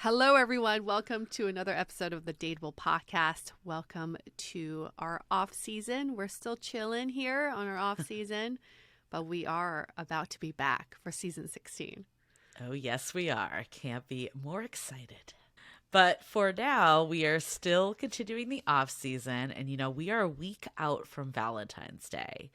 Hello, everyone. Welcome to another episode of the DATEABLE podcast. Welcome to our off season. We're still chilling here on our off season, but we are about to be back for season 16. Oh, yes, we are. Can't be more excited. But for now, we are still continuing the off season. And, we are a week out from Valentine's Day.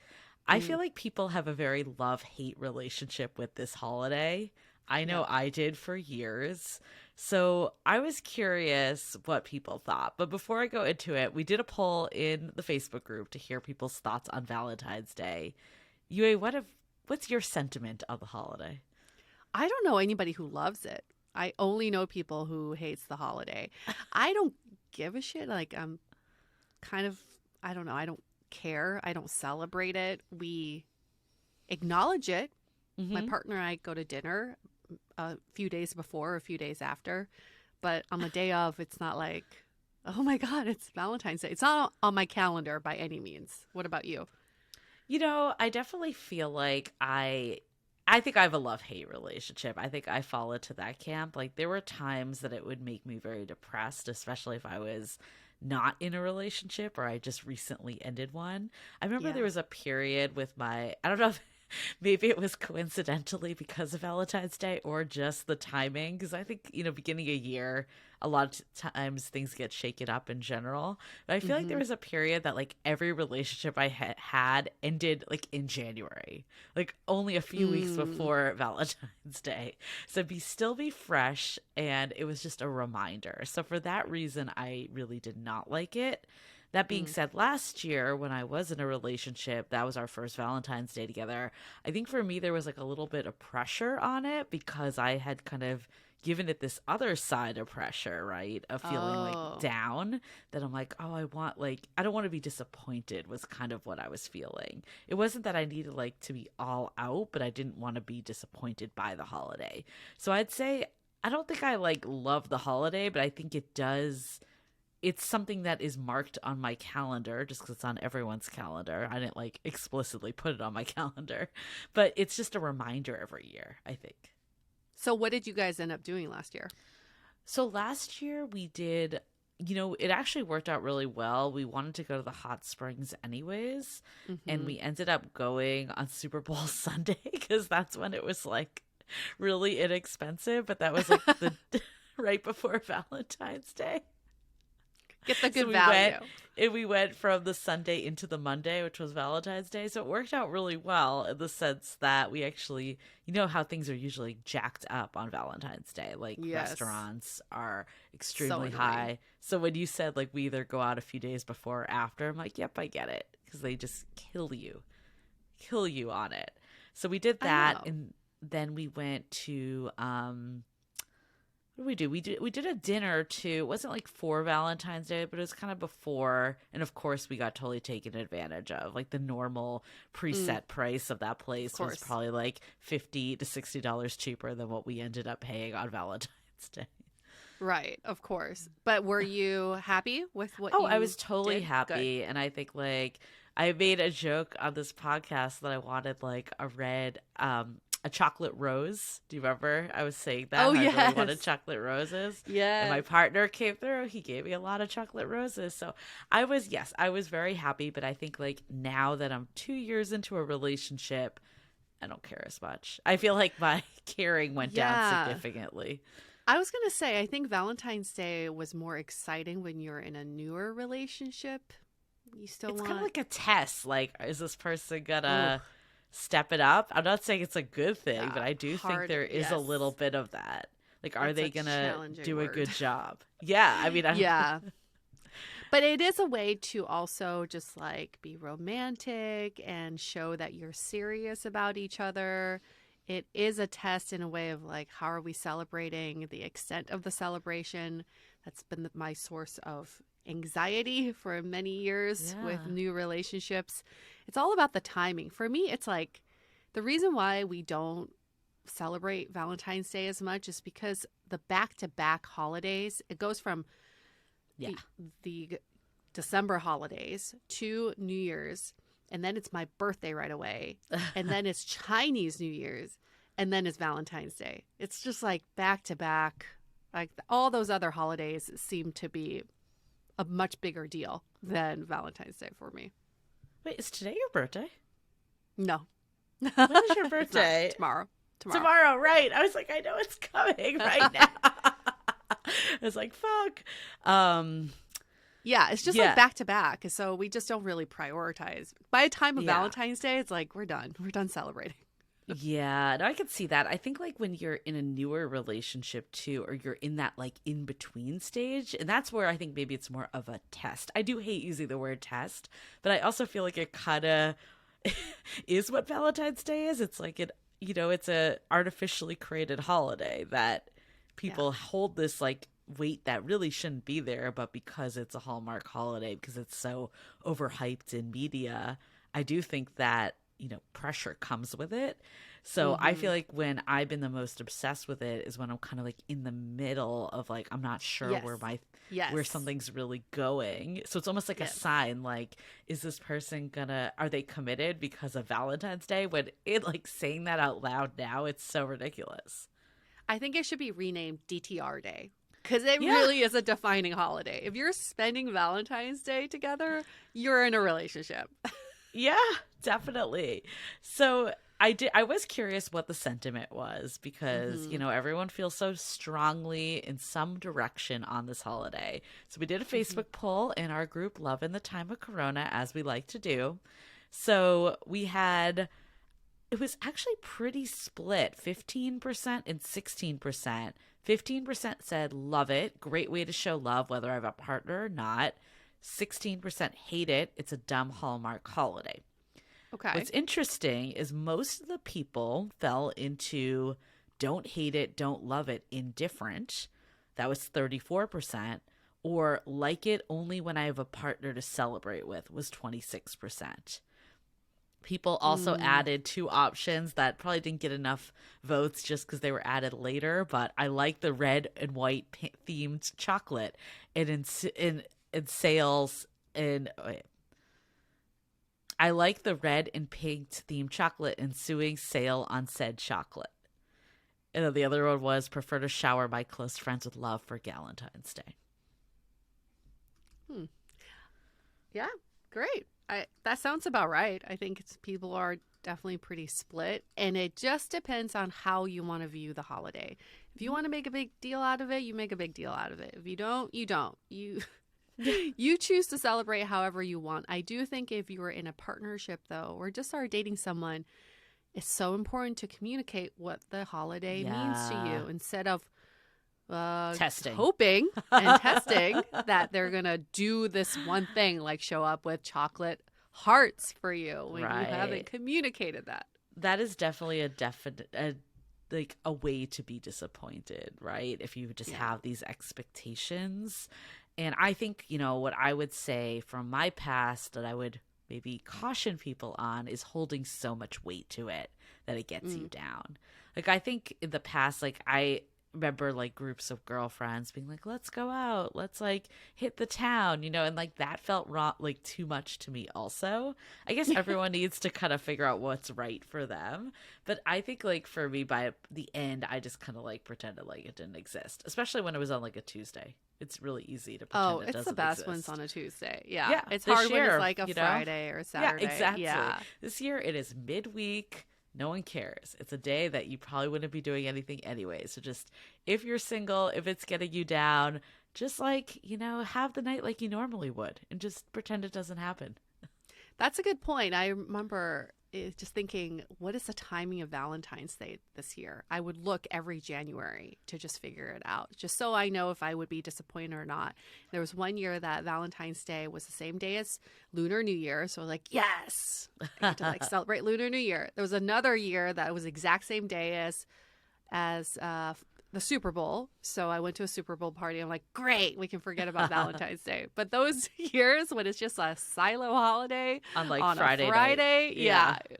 I feel like people have a very love-hate relationship with this holiday. I know I did for years. So I was curious what people thought. But before I go into it, we did a poll in the Facebook group to hear people's thoughts on Valentine's Day. Yue, what's your sentiment on the holiday? I don't know anybody who loves it. I only know people who hates the holiday. I don't give a shit. Like, I'm kind of, I don't know. I don't care. I don't celebrate it. We acknowledge it. My partner and I go to dinner a few days before, a few days after. But on the day of, it's not like, oh my God, it's Valentine's Day. It's not on my calendar by any means. What about you? I definitely feel like I think I have a love-hate relationship. I think I fall into that camp. Like, there were times that it would make me very depressed, especially if I was not in a relationship or I just recently ended one. I remember there was a period with I don't know if maybe it was coincidentally because of Valentine's Day or just the timing. Because I think, beginning a year, a lot of times things get shaken up in general. But I feel like there was a period that like every relationship I had ended like in January, like only a few weeks before Valentine's Day. So still be fresh. And it was just a reminder. So for that reason, I really did not like it. That being said, last year when I was in a relationship, that was our first Valentine's Day together. I think for me, there was like a little bit of pressure on it because I had kind of given it this other side of pressure, right? Of feeling like down, that I'm like, I don't want to be disappointed was kind of what I was feeling. It wasn't that I needed like to be all out, but I didn't want to be disappointed by the holiday. So I'd say, I don't think I like love the holiday, but I think it's something that is marked on my calendar just because it's on everyone's calendar. I didn't like explicitly put it on my calendar, but it's just a reminder every year, I think. So what did you guys end up doing last year? So last year we did, it actually worked out really well. We wanted to go to the hot springs anyways, and we ended up going on Super Bowl Sunday because that's when it was like really inexpensive, but that was like the right before Valentine's Day. Get the good value. We went from the Sunday into the Monday, which was Valentine's Day. So it worked out really well in the sense that we actually, how things are usually jacked up on Valentine's Day. Like restaurants are extremely high. So when you said like we either go out a few days before or after, I'm like, yep, I get it. Because they just kill you on it. So we did that. And then we went to, what did we do? We did a dinner too. It wasn't like for Valentine's Day, but it was kind of before. And of course, we got totally taken advantage of. Like the normal preset price of that place was probably like $50 to $60 cheaper than what we ended up paying on Valentine's Day. Right, of course. But were you happy with what you I was totally did? happy. Good. And I think like I made a joke on this podcast that I wanted like a chocolate rose. Do you remember? I was saying that. Oh, yes. I really wanted chocolate roses. Yeah. And my partner came through. He gave me a lot of chocolate roses. So I was very happy. But I think like now that I'm 2 years into a relationship, I don't care as much. I feel like my caring went down significantly. I was going to say, I think Valentine's Day was more exciting when you're in a newer relationship. It's kind of like a test. Like, is this person gonna step it up? I'm not saying it's a good thing, but I do think there is a little bit of that. Like, are they gonna do a good job? Yeah, I mean, but it is a way to also just like be romantic and show that you're serious about each other. It is a test in a way of like, how are we celebrating, the extent of the celebration. That's been my source of anxiety for many years with new relationships. It's all about the timing. For me, it's like the reason why we don't celebrate Valentine's Day as much is because the back-to-back holidays, it goes from the December holidays to New Year's, and then it's my birthday right away, and then it's Chinese New Year's, and then it's Valentine's Day. It's just like back-to-back Like all those other holidays seem to be a much bigger deal than Valentine's Day for me. Wait, is today your birthday? No. When is your It's not. birthday? Tomorrow. Tomorrow, right. I was like, I know it's coming right now. I was like, fuck. Yeah, it's just Yeah. like back to back. So we just don't really prioritize. By the time of Yeah. Valentine's Day, it's like we're done. We're done celebrating. Yeah, no, I can see that. I think like when you're in a newer relationship too, or you're in that like in between stage, and that's where I think maybe it's more of a test. I do hate using the word test, but I also feel like it kind of is what Valentine's Day is. It's like it's a artificially created holiday that people hold this like weight that really shouldn't be there, but because it's a Hallmark holiday, because it's so overhyped in media, I do think that pressure comes with it. So I feel like when I've been the most obsessed with it is when I'm kind of like in the middle of like, I'm not sure where something's really going. So it's almost like a sign, like, is this person are they committed because of Valentine's Day? When it like saying that out loud now, it's so ridiculous. I think it should be renamed DTR Day because it really is a defining holiday. If you're spending Valentine's Day together, you're in a relationship. Yeah, definitely. So I was curious what the sentiment was because, everyone feels so strongly in some direction on this holiday. So we did a Facebook poll in our group, Love in the Time of Corona, as we like to do. So it was actually pretty split, 15% and 16%. 15% said love it, great way to show love, whether I have a partner or not. 16% hate it. It's a dumb Hallmark holiday. Okay. What's interesting is most of the people fell into don't hate it, don't love it, indifferent. That was 34%. Or like it only when I have a partner to celebrate with was 26%. People also added two options that probably didn't get enough votes just because they were added later. But I like the red and white themed chocolate. And in sales I like the red and pink themed chocolate ensuing sale on said chocolate. And then the other one was prefer to shower my close friends with love for Valentine's Day. Yeah, great. That sounds about right. I think people are definitely pretty split, and it just depends on how you want to view the holiday. If you want to make a big deal out of it, you make a big deal out of it. If you don't, you don't. You choose to celebrate however you want. I do think if you are in a partnership, though, or just are dating someone, it's so important to communicate what the holiday means to you instead of hoping and testing that they're going to do this one thing, like show up with chocolate hearts for you when you haven't communicated that. That is definitely a way to be disappointed, right? If you just have these expectations. And I think, what I would say from my past that I would maybe caution people on is holding so much weight to it that it gets you down. Like, I think in the past, like, I remember like groups of girlfriends being like, let's go out, let's like hit the town, and like that felt wrong, like too much to me also. I guess everyone needs to kind of figure out what's right for them. But I think like for me, by the end, I just kind of like pretended like it didn't exist, especially when it was on like a Tuesday. It's really easy to pretend it doesn't it's the best exist. when it's on a Tuesday. Yeah. It's this hard when year, it's like a Friday or Saturday. Yeah, exactly. Yeah. This year it is midweek. No one cares. It's a day that you probably wouldn't be doing anything anyway. So just if you're single, if it's getting you down, just like, have the night like you normally would and just pretend it doesn't happen. That's a good point. I remember just thinking, what is the timing of Valentine's Day this year? I would look every January to just figure it out, just so I know if I would be disappointed or not. There was one year that Valentine's Day was the same day as Lunar New Year. So I was like, yes, I get to like celebrate Lunar New Year. There was another year that was the exact same day as the Super Bowl. So I went to a Super Bowl party. I'm like, great, we can forget about Valentine's Day. But those years when it's just a silo holiday on like on Friday a Friday,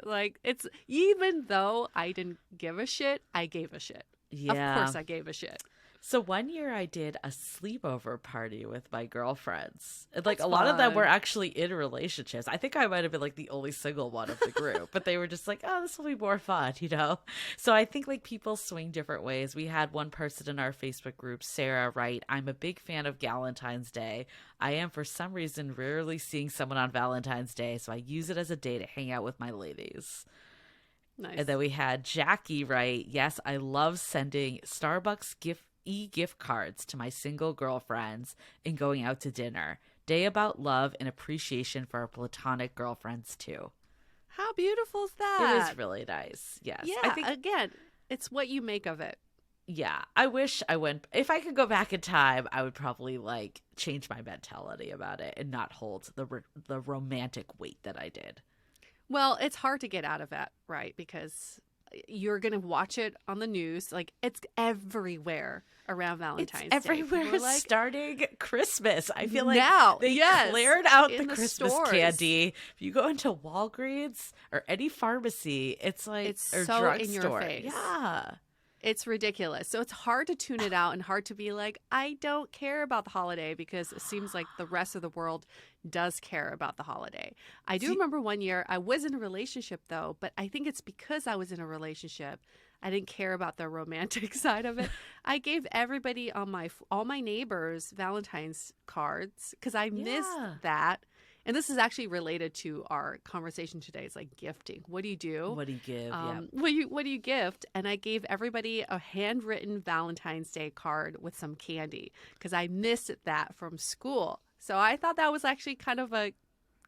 like it's, even though I didn't give a shit, I gave a shit. Yeah. Of course I gave a shit. So one year I did a sleepover party with my girlfriends. And like That's a lot of them were fun. actually in relationships. I think I might have been like the only single one of the group, but they were just like, "Oh, this will be more fun," you know? So I think like people swing different ways. We had one person in our Facebook group, Sarah, write, "I'm a big fan of Galentine's Day. I am for some reason rarely seeing someone on Valentine's Day, so I use it as a day to hang out with my ladies." And then Nice. we had Jackie write, "Yes, I love sending Starbucks gift cards to my single girlfriends and going out to dinner. Day about love and appreciation for our platonic girlfriends too." How beautiful is It that? was really nice. Yes. I Yeah, think again, it's what you make of it. yeah, I wish I went if I could go back in time, I would probably like change my mentality about it and not hold the romantic weight that I did. Well, it's hard to get out of that, right? Because you're going to watch it on the news. Like, it's everywhere around It's Valentine's Day. People everywhere are like, starting Christmas. I feel like now, they yes, cleared out the in the Christmas stores. candy. If you go into Walgreens or any pharmacy, it's like, It's or so in your drugstore. face. Yeah. It's ridiculous. So it's hard to tune it out and hard to be like, I don't care about the holiday because it seems like the rest of the world does care about the holiday. I do See, remember one year I was in a relationship though, but I think it's because I was in a relationship. I didn't care about the romantic side of it. I gave everybody on all my neighbors Valentine's cards because I missed yeah. that. And this is actually related to our conversation today. It's like gifting. What do you do? What do you give? Yep. What do you gift? And I gave everybody a handwritten Valentine's Day card with some candy because I missed that from school. So I thought that was actually kind of a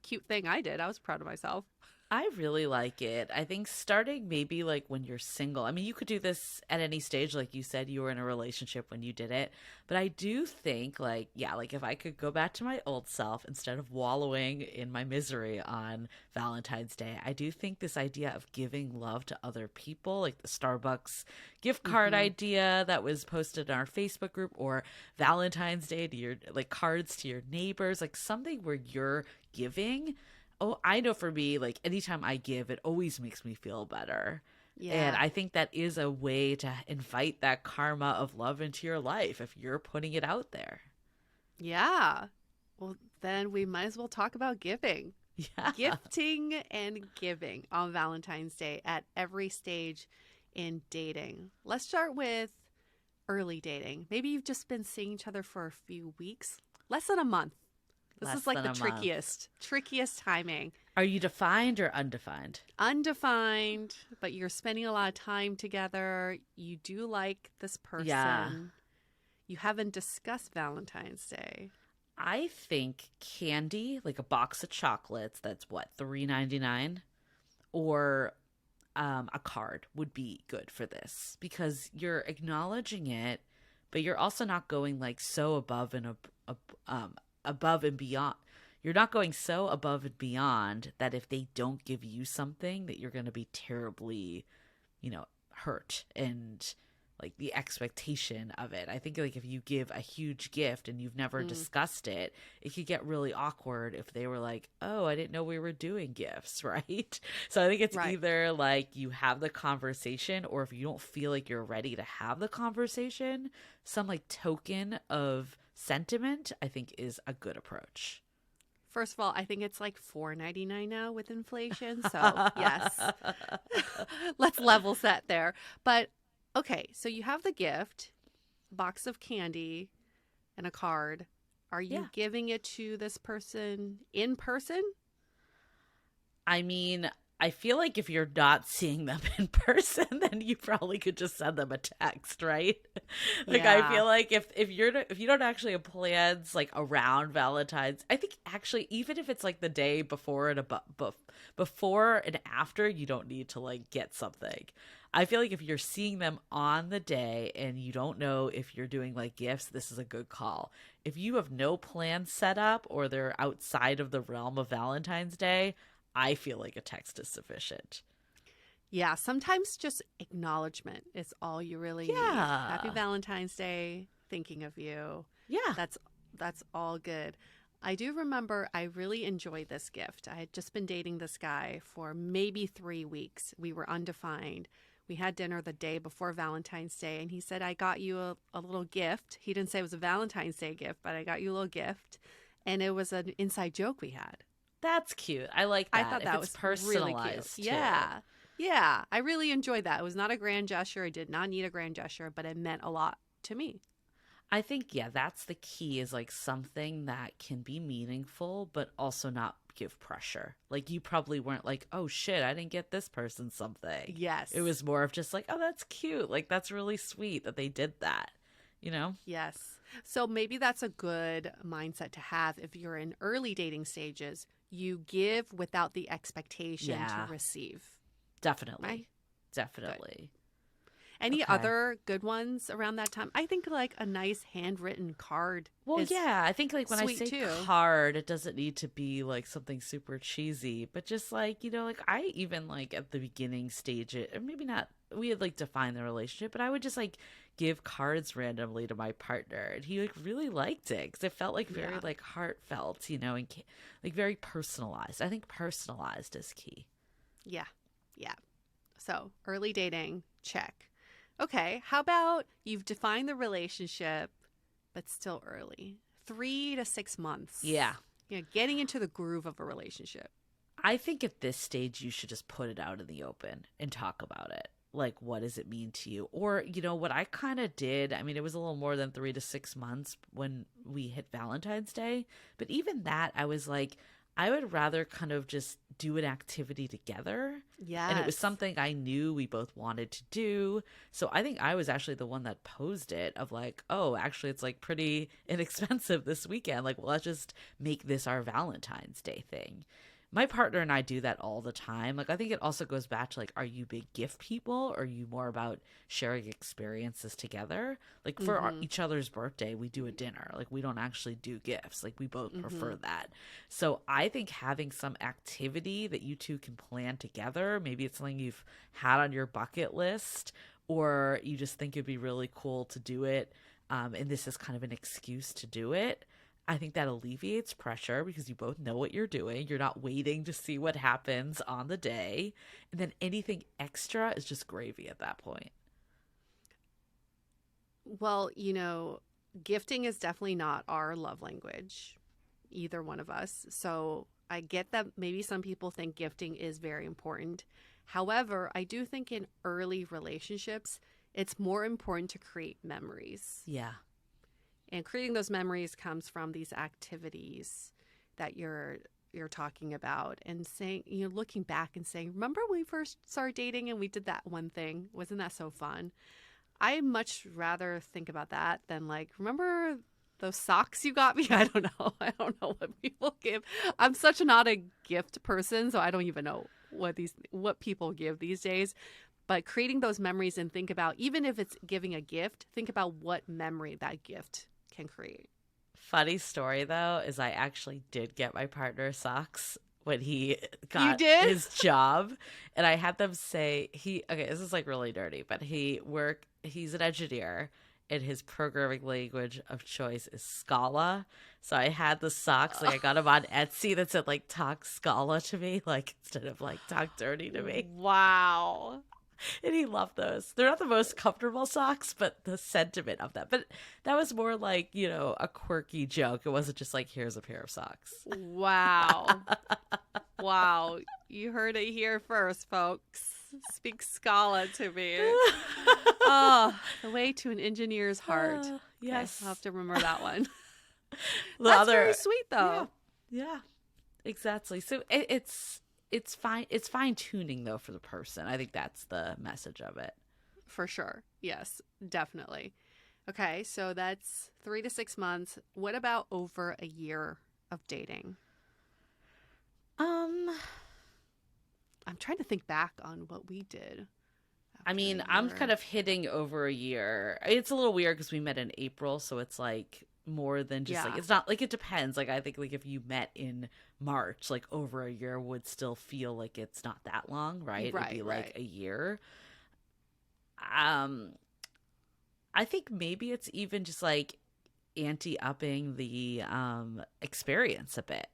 cute thing I did. I was proud of myself. I really like it. I think starting maybe like when you're single. I mean, you could do this at any stage. Like you said, you were in a relationship when you did it. But I do think, like, yeah, like if I could go back to my old self instead of wallowing in my misery on Valentine's Day, I do think this idea of giving love to other people, like the Starbucks gift card Hmm. idea that was posted in our Facebook group, or Valentine's Day to your, like, cards to your neighbors, like something where you're giving. Oh, I know for me, like anytime I give, it always makes me feel better. And Yeah. I think that is a way to invite that karma of love into your life if you're putting it out there. Yeah. Well, then we might as well talk about giving. Yeah. Gifting and giving on Valentine's Day at every stage in dating. Let's start with early dating. Maybe you've just been seeing each other for a few weeks, less than a month. This Less is like than the a month. trickiest timing. Are you defined or undefined? Undefined, but you're spending a lot of time together. You do like this Yeah. person. You haven't discussed Valentine's Day. I think candy, like a box of chocolates, that's what, $3.99, or a card would be good for this because you're acknowledging it, but you're also not going like so above and beyond. You're not going so above and beyond that if they don't give you something that you're going to be terribly, hurt, and like the expectation of it. I think like if you give a huge gift and you've never Mm, discussed it, it could get really awkward if they were like, "Oh, I didn't know we were doing gifts," right? So I think it's right. either like you have the conversation, or if you don't feel like you're ready to have the conversation, some like token of sentiment I think is a good approach. First of all, I think it's like $4.99 now with inflation. So, yes, let's level set there. But okay, so you have the gift, box of candy, and a card. Are Yeah. you giving it to this person in person? I mean, I feel like if you're not seeing them in person, then you probably could just send them a text, right? Like I Yeah. feel like if you don't actually have plans like around Valentine's, I think actually even if it's like the day before and before and after, you don't need to like get something. I feel like if you're seeing them on the day and you don't know if you're doing like gifts, this is a good call. If you have no plans set up or they're outside of the realm of Valentine's Day, I feel like a text is sufficient. Yeah, sometimes just acknowledgement is all you really need. Happy Yeah. Valentine's Day, thinking of you. Yeah. That's that's all good. I do remember I really enjoyed this gift. I had just been dating this guy for maybe 3 weeks. We were undefined. We had dinner the day before Valentine's Day, and he said, I got you a little gift. He didn't say it was a Valentine's Day gift, but I got you a little gift. And it was an inside joke we had. That's cute. I like I that. thought If that it's was really cute. personalized too. Yeah. Yeah. I really enjoyed that. It was not a grand gesture. I did not need a grand gesture, but it meant a lot to me. I think, yeah, that's the key, is like something that can be meaningful, but also not give pressure. Like, you probably weren't like, oh shit, I didn't get this person something. Yes. It was more of just like, oh, that's cute. Like, that's really sweet that they did that, you know? Yes. So maybe that's a good mindset to have if you're in early dating stages. You give without the expectation Yeah. to receive. Definitely. Right? Definitely. Any Okay. other good ones around that time? I think like a nice handwritten card. Well, is yeah, I think like when I sweet, say too. card, it doesn't need to be like something super cheesy, but just like, you know, like I even like at the beginning stage, or maybe not, we had like defined the relationship, but I would just like give cards randomly to my partner, and he like really liked it because it felt like very Yeah. like heartfelt, you know, and like very personalized. I think personalized is key. Yeah. Yeah. So early dating, check. Okay. How about you've defined the relationship, but still early? 3 to 6 months. Yeah. You know, getting into the groove of a relationship. I think at this stage, you should just put it out in the open and talk about it. Like, what does it mean to you? Or, you know, what I kind of did, I mean, it was a little more than 3 to 6 months when we hit Valentine's Day. But even that, I was like, I would rather kind of just do an activity together. Yes. And it was something I knew we both wanted to do. So I think I was actually the one that posed it of like, oh, actually, it's like pretty inexpensive this weekend. Like, well, let's just make this our Valentine's Day thing. My partner and I do that all the time. Like, I think it also goes back to like, are you big gift people, or are you more about sharing experiences together? Like for each other's birthday, we do a dinner. Like, we don't actually do gifts. Like, we both prefer that. So I think having some activity that you two can plan together, maybe it's something you've had on your bucket list, or you just think it'd be really cool to do it. And this is kind of an excuse to do it. I think that alleviates pressure because you both know what you're doing. You're not waiting to see what happens on the day. And then anything extra is just gravy at that point. Well, you know, gifting is definitely not our love language, either one of us. So I get that maybe some people think gifting is very important. However, I do think in early relationships, it's more important to create memories. Yeah. And creating those memories comes from these activities that you're talking about, and saying, you know, looking back and saying, remember when we first started dating and we did that one thing? Wasn't that so fun? I much rather think about that than like, remember those socks you got me? I don't know. I don't know what people give. I'm such not a gift person, so I don't even know what people give these days. But creating those memories, and think about, even if it's giving a gift, think about what memory that gift can create. Funny story though is I actually did get my partner socks when he got did? his job, and I had them say okay, this is like really dirty, but he's an engineer and his programming language of choice is Scala. So I had the socks, like I got them on Etsy that said like talk Scala to me, like instead of like talk dirty to me. Wow. And he loved those. They're not the most comfortable socks, but the sentiment of them. But that was more like, you know, a quirky joke. It wasn't just like, here's a pair of socks. Wow. Wow. You heard it here first, folks. Speak Scala to me. Oh, the way to an engineer's heart. Yes. Okay, I'll have to remember that one. The That's other, very sweet, though. yeah, exactly. So it's fine. It's fine tuning though for the person. I think that's the message of it. For sure. Yes, definitely. Okay, so that's 3 to 6 months. What about over a year of dating? I'm trying to think back on what we did. I mean, I'm kind of hitting over a year. It's a little weird because we met in April, so it's like more than just like, it's not like, it depends. Like, I think like if you met in March, like over a year would still feel like it's not that long, right? It'd be like a year. I think maybe it's even just like upping the experience a bit,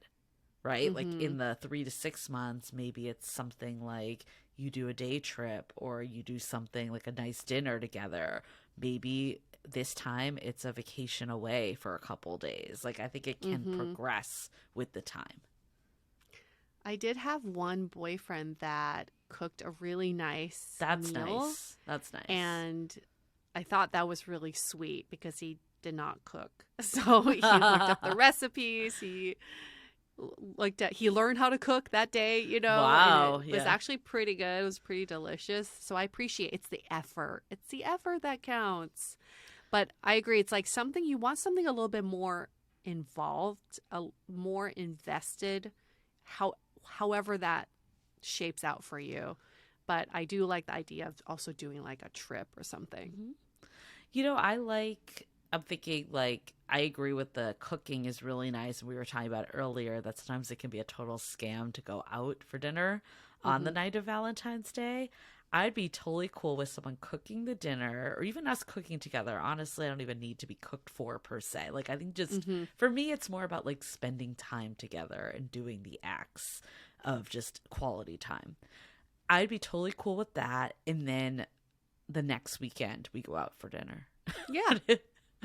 right? Like in the 3 to 6 months, maybe it's something like you do a day trip or you do something like a nice dinner together. Maybe this time it's a vacation away for a couple days. Like I think it can progress with the time. I did have one boyfriend that cooked a really nice That's meal. nice. That's nice. And I thought that was really sweet because he did not cook. So he looked up the recipes. He learned how to cook that day, you know. Wow. And it was actually pretty good. It was pretty delicious. So I appreciate it's the effort. It's the effort that counts. But I agree. It's like you want something a little bit more involved, more invested, however that shapes out for you. But I do like the idea of also doing like a trip or something. You know, I'm thinking like, I agree with the cooking is really nice. We were talking about earlier that sometimes it can be a total scam to go out for dinner on the night of Valentine's Day. I'd be totally cool with someone cooking the dinner or even us cooking together. Honestly, I don't even need to be cooked for per se. Like I think just for me, it's more about like spending time together and doing the acts of just quality time. I'd be totally cool with that. And then the next weekend we go out for dinner. Yeah.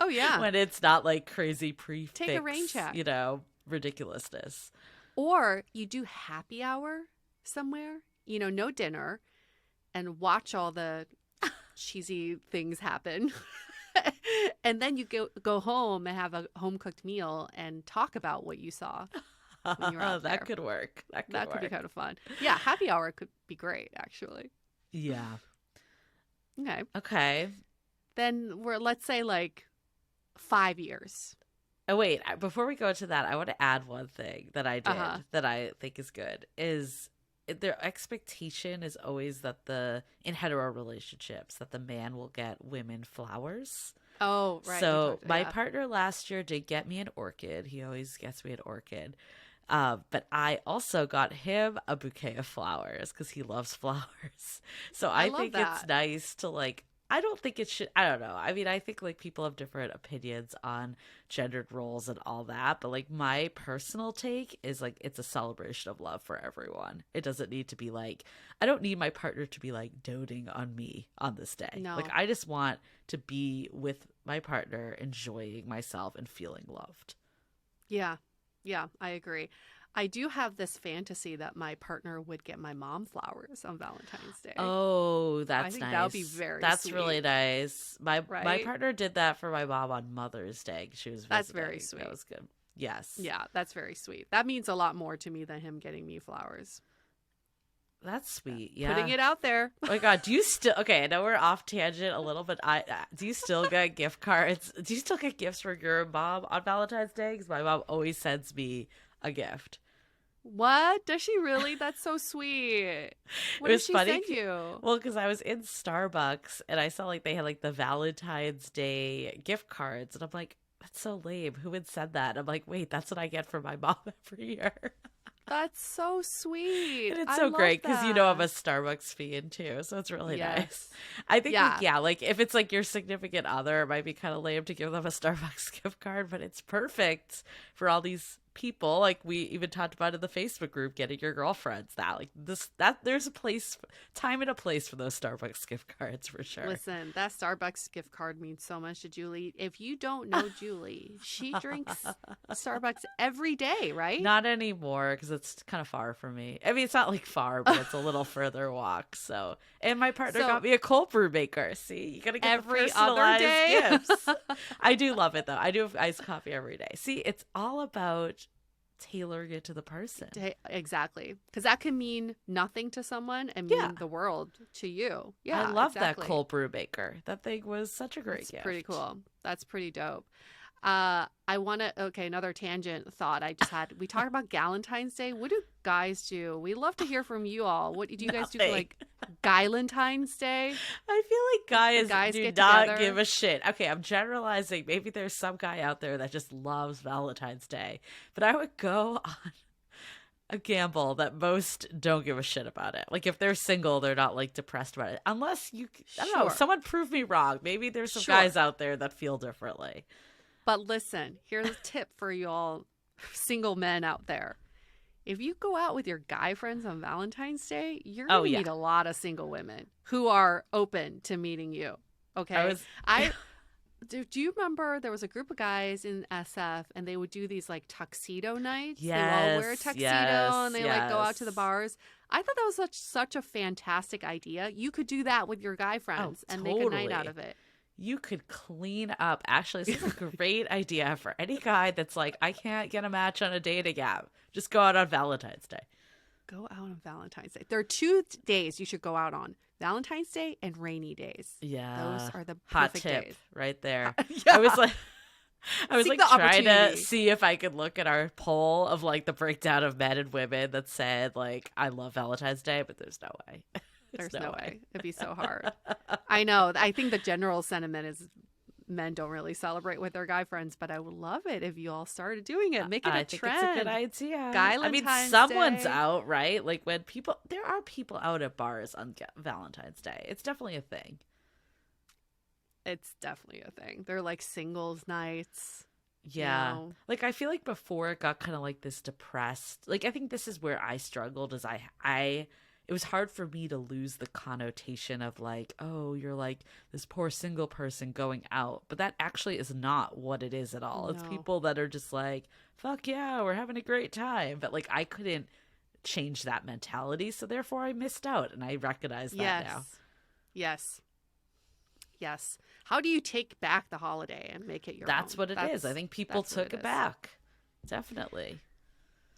Oh, yeah. When it's not like crazy prefix, take a rain check, you know, ridiculousness. Or you do happy hour somewhere, you know, no dinner, and watch all the cheesy things happen. And then you go home and have a home cooked meal and talk about what you saw when you were out there. That could work. That could be kind of fun. Yeah, happy hour could be great, actually. Yeah. Okay. Then let's say like 5 years. Oh, wait. Before we go into that, I want to add one thing that I did that I think is good. Is their expectation is always that in hetero relationships that the man will get women flowers. Oh, right. So my partner last year did get me an orchid. He always gets me an orchid. But I also got him a bouquet of flowers because he loves flowers. So I think it's nice to like, I don't think it should, I don't know. I mean, I think like people have different opinions on gendered roles and all that. But like my personal take is like, it's a celebration of love for everyone. It doesn't need to be like, I don't need my partner to be like doting on me on this day. No. Like I just want to be with my partner, enjoying myself and feeling loved. Yeah. Yeah, I agree. I do have this fantasy that my partner would get my mom flowers on Valentine's Day. Oh, that's I think nice. That would be very That's sweet. really nice. My partner did that for my mom on Mother's Day. She was visiting. That's very sweet. That was good. Yes. Yeah, that's very sweet. That means a lot more to me than him getting me flowers. That's sweet. Yeah. Putting it out there. Oh my God. Do you still, okay, I know we're off tangent a little, but do you still get gift cards? Do you still get gifts from your mom on Valentine's Day? Because my mom always sends me a gift. What? Does she really? That's so sweet. What did she send you? Well, because I was in Starbucks and I saw like they had like the Valentine's Day gift cards. And I'm like, that's so lame. Who would send that? I'm like, wait, that's what I get from my mom every year. That's so sweet. And it's so great because, you know, I'm a Starbucks fiend too. So it's really nice. I think, like if it's like your significant other, it might be kind of lame to give them a Starbucks gift card, but it's perfect for all these people. Like we even talked about in the Facebook group, getting your girlfriends that there's a time and a place for those Starbucks gift cards for sure. Listen, that Starbucks gift card means so much to Julie. If you don't know Julie, she drinks Starbucks every day, right? Not anymore because it's kind of far for me. I mean, it's not like far, but it's a little further walk. So, and my partner got me a cold brew maker. See, you gotta get every the personalized other day. gifts. I do love it though. I do have iced coffee every day. See, it's all about tailoring it to the person. Exactly. Because that can mean nothing to someone and mean the world to you. Yeah, I love that cold brew maker. That thing was such a great gift. Pretty cool. That's pretty dope. Another tangent thought I just had. We talked about Galentine's Day. What do guys do? We love to hear from you all. What do you guys do for like Galentine's Day? I feel like guys do not give a shit. Okay, I'm generalizing. Maybe there's some guy out there that just loves Valentine's Day. But I would go on a gamble that most don't give a shit about it. Like if they're single, they're not like depressed about it. Unless I don't know, someone prove me wrong. Maybe there's some guys out there that feel differently. But listen, here's a tip for you all single men out there. if you go out with your guy friends on Valentine's Day, you're Oh going to yeah. meet a lot of single women who are open to meeting you. I Okay. was I do you remember there was a group of guys in SF and they would do these like tuxedo nights? They would all wear a Yes, tuxedo and yes, they like go out to the yes. bars. I thought that was such a fantastic idea. You could do that with your guy Oh, friends and make a night out totally. of it. You could clean up. Actually, this is a great idea for any guy that's like, I can't get a match on a dating app. Just go out on Valentine's Day. Go out on Valentine's Day. There are two days you should go out on: Valentine's Day and rainy days. Those Yeah. are the Hot perfect tip days. right there. Yeah. I was like, I was Seek like the trying to opportunity. see if I could look at our poll of like the breakdown of men and women that said like I love Valentine's Day, but there's no way. There's no way. It'd be so hard. I know. I think the general sentiment is men don't really celebrate with their guy friends, but I would love it if you all started doing it. Make it a I think trend. it's a good idea. I mean, Valentine's someone's Day. out, right? Like when people, there are people out at bars on Valentine's Day. It's definitely a thing. It's definitely a thing. They're like singles nights. Yeah. You know? Like I feel like before it got kind of like this depressed. Like I think this is where I struggled is I it was hard for me to lose the connotation of like, oh, you're like this poor single person going out. But that actually is not what it is at all. It's No. people that are just like, fuck yeah, we're having a great time. But like I couldn't change that mentality, so therefore I missed out, and I recognize that now. Yes. Yes. How do you take back the holiday and make it your That's own? what it is. I think people that's what took it is. back. Definitely.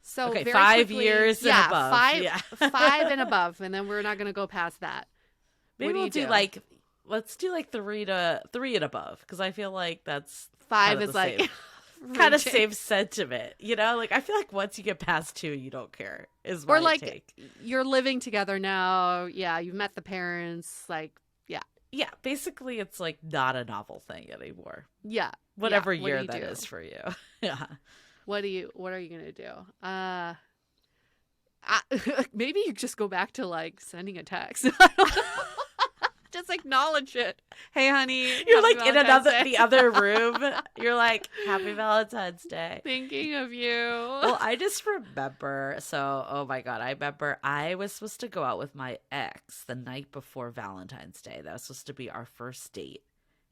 So Okay, very 5 quickly, years and above. Five, Yeah. 5 and above, and then we're not going to go past that. Maybe What do we'll you do do? like let's do like 3 and above because I feel like that's 5 kind of is the like same, kind of reaching. same sentiment. You know, like I feel like once you get past 2, you don't care. Is my Or like take. you're living together now. Yeah, you've met the parents. Like, Yeah, basically it's like not a novel thing anymore. yeah, Whatever yeah. What do year you that do? is for you. Yeah. What are you gonna do? Maybe you just go back to like sending a text. I don't know. Just acknowledge it. Hey, honey. You're happy like in Valentine's Day. the other room. You're like, Happy Valentine's Day. Thinking of you. Well, I just remember, so, oh my God, I remember I was supposed to go out with my ex the night before Valentine's Day. That was supposed to be our first date.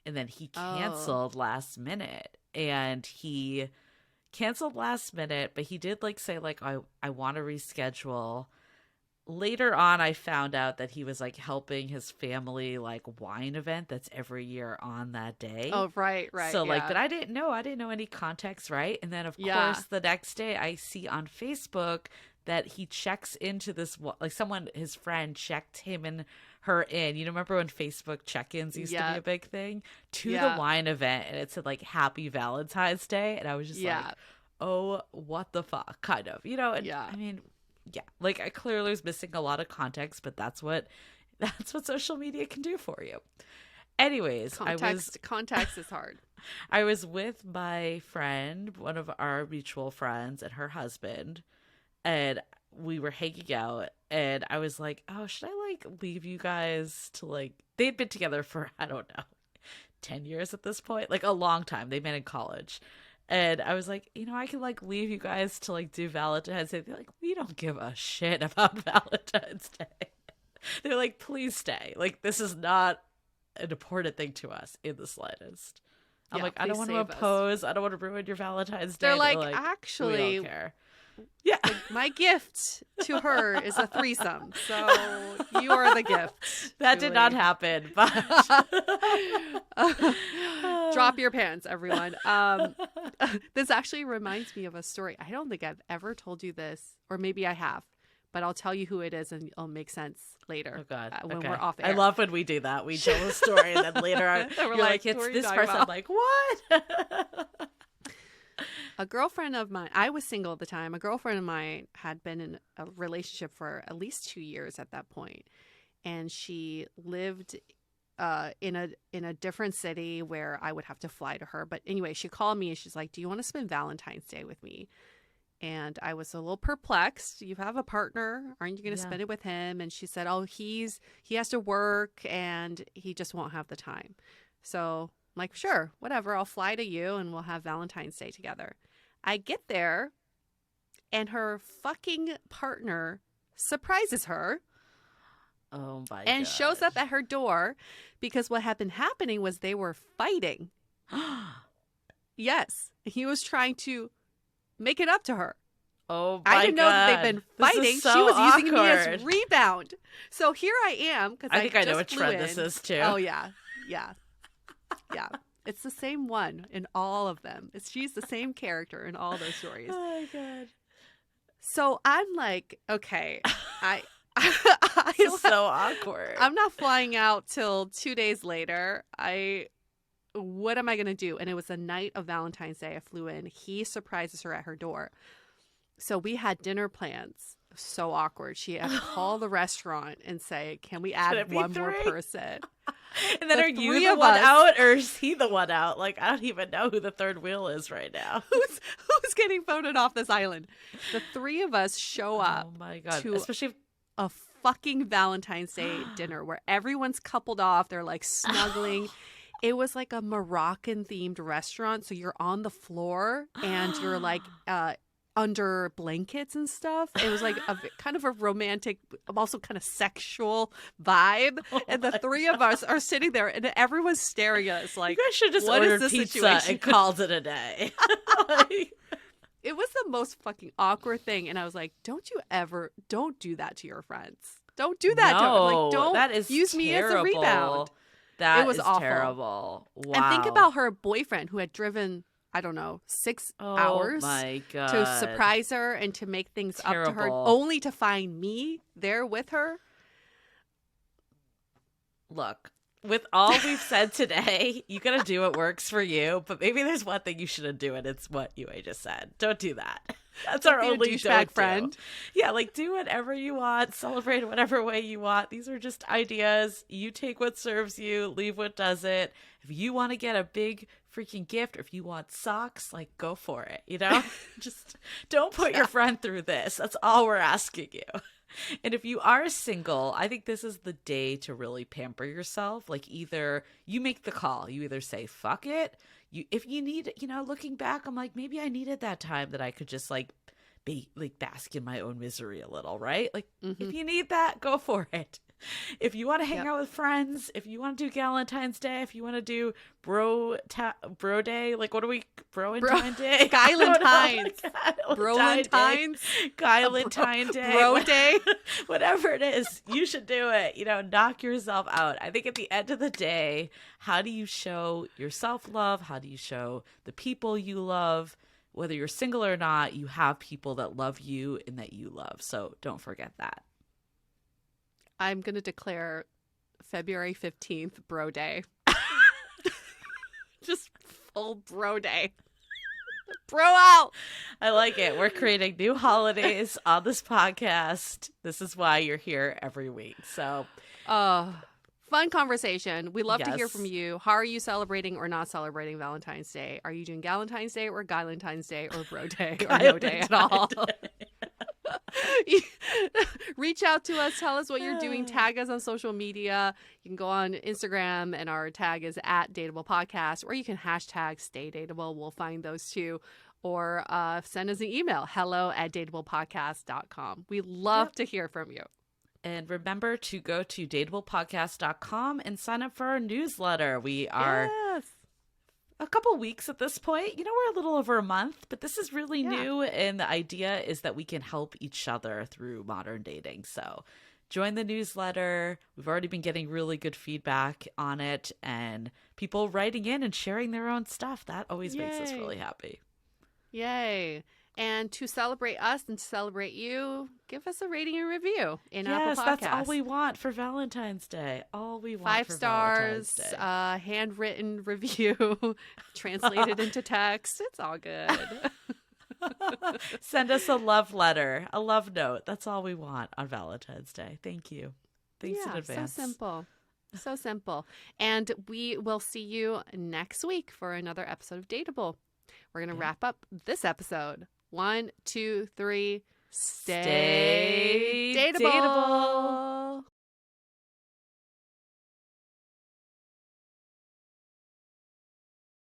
And then he canceled last minute. And he canceled last minute, but he did like say like, I want to reschedule. Later on, I found out that he was like helping his family like wine event that's every year on that day. Oh, right. So like yeah. that I didn't know any context, right? And then of Yeah. course the next day I see on Facebook that he checks into this like someone, his friend checked him and her in. You remember when Facebook check-ins used to be a big thing? To the wine event, and it said like Happy Valentine's Day, and I was just like, oh, what the fuck, kind of, you know? And, I mean, yeah, like I clearly was missing a lot of context, but that's what social media can do for you. Anyways, Context is hard. I was with my friend, one of our mutual friends, and her husband, and we were hanging out, and I was like, oh, should I like leave you guys to like, they'd been together for, I don't know, 10 years at this point, like a long time. They met in college. And I was like, I can like leave you guys to like do Valentine's Day. They're like, we don't give a shit about Valentine's Day. They're like, please stay. Like, this is not an important thing to us in the slightest. I'm like, I don't want to oppose. I don't want to ruin your Valentine's Day. They're like, actually, we don't care. Yeah. Like, my gift to her is a threesome. So you are the gift. That Julie. did not happen, but drop your pants, everyone. This actually reminds me of a story. I don't think I've ever told you this, or maybe I have, but I'll tell you who it is and it'll make sense later. Oh God. When okay. we're off air. I love when we do that. We tell a story and then later on, you're like, it's this person. I'm like, what? A girlfriend of mine, I was single at the time. A girlfriend of mine had been in a relationship for at least 2 years at that point. And she lived in a different city where I would have to fly to her. But anyway, she called me and she's like, do you want to spend Valentine's Day with me? And I was a little perplexed. You have a partner. Aren't you going to spend it with him? And she said, oh, he has to work and he just won't have the time. So I'm like, sure, whatever. I'll fly to you and we'll have Valentine's Day together. I get there and her fucking partner surprises her. Oh my god. And shows up at her door because what had been happening was they were fighting. Yes. He was trying to make it up to her. Oh my god. I didn't know that they've been fighting. So she was using me awkward. as rebound. So here I am. Because I think I know just which flew friend this in. is too. Oh, yeah. Yeah. Yeah. It's the same one in all of them. She's the same character in all those stories. Oh my god. So I'm like, okay, It's so awkward. I'm not flying out till 2 days later. What am I going to do? And it was the night of Valentine's Day. I flew in. He surprises her at her door. So we had dinner plans. So awkward. She had to call the restaurant and say, can we add one more person? And then The are you three the of one us- out or is he the one out? Like, I don't even know who the third wheel is right now. Who's getting voted off this island? The three of us show up Oh my god. to Especially if a fucking Valentine's Day dinner where everyone's coupled off. They're like snuggling. It was like a Moroccan themed restaurant. So you're on the floor and you're like under blankets and stuff. It was like a kind of a romantic, also kind of sexual vibe. And the three of us are sitting there and everyone's staring at us like, you guys should just what is ordered the pizza situation? and called it a day. Like, it was the most fucking awkward thing. And I was like, don't do that to your friends. Don't do that to them. Like, don't that is use me as a terrible. rebound. That It was is awful. terrible. Wow. And think about her boyfriend who had driven, I don't know, 6 hours my god. to surprise her and to make things up to her, Terrible. only to find me there with her. Look, with all we've said today, you gotta do what works for you, but maybe there's one thing you shouldn't do, and it's what you just said. Don't do that. That's Don't our be a only douchebag don't friend. do. Yeah, like do whatever you want, celebrate whatever way you want. These are just ideas. You take what serves you, leave what doesn't. If you want to get a big freaking gift, or if you want socks, like go for it, you know? Just don't put your friend through this. That's all we're asking you. And if you are single, I think this is the day to really pamper yourself. Like either you make the call, you either say, fuck it. If you need, looking back, I'm like, maybe I needed that time that I could just like be like bask in my own misery a little, right? Like if you need that, go for it. If you want to hang out with friends, if you want to do Galentine's Day, if you want to do bro day, like what are we, Bro-entine Day? Guylentines. Brolentines. Guylentine Day. Bro day. Whatever it is, you should do it. Knock yourself out. I think at the end of the day, how do you show your self-love? How do you show the people you love? Whether you're single or not, you have people that love you and that you love. So don't forget that. I'm going to declare February 15th Bro Day. Just full Bro Day. Bro out. I like it. We're creating new holidays on this podcast. This is why you're here every week. So, fun conversation. We love to hear Yes. from you. How are you celebrating or not celebrating Valentine's Day? Are you doing Galentine's Day or Guylentine's Day or Bro Day or no day at all? Reach out to us. Tell us what you're doing. Tag us on social media. You can go on Instagram and our tag is @Dateable Podcast, or you can hashtag Stay Dateable. We'll find those too. Or send us an email, hello@dateablepodcast.com. We love to hear from you. and remember to go to dateablepodcast.com and sign up for our newsletter. We are a couple weeks at this point. We're a little over a month, but this is really new. And the idea is that we can help each other through modern dating. So join the newsletter. We've already been getting really good feedback on it and people writing in and sharing their own stuff. That always makes us really happy. Yay. And to celebrate us and to celebrate you, give us a rating and review in Apple Podcasts. Yes, that's all we want for Valentine's Day. All we want 5 for stars, Valentine's Day. handwritten review, translated into text. It's all good. Send us a love letter, a love note. That's all we want on Valentine's Day. Thank you. Thanks in advance. So simple. So simple. And we will see you next week for another episode of Dateable. We're going to wrap up this episode. 1, 2, 3. Stay dateable.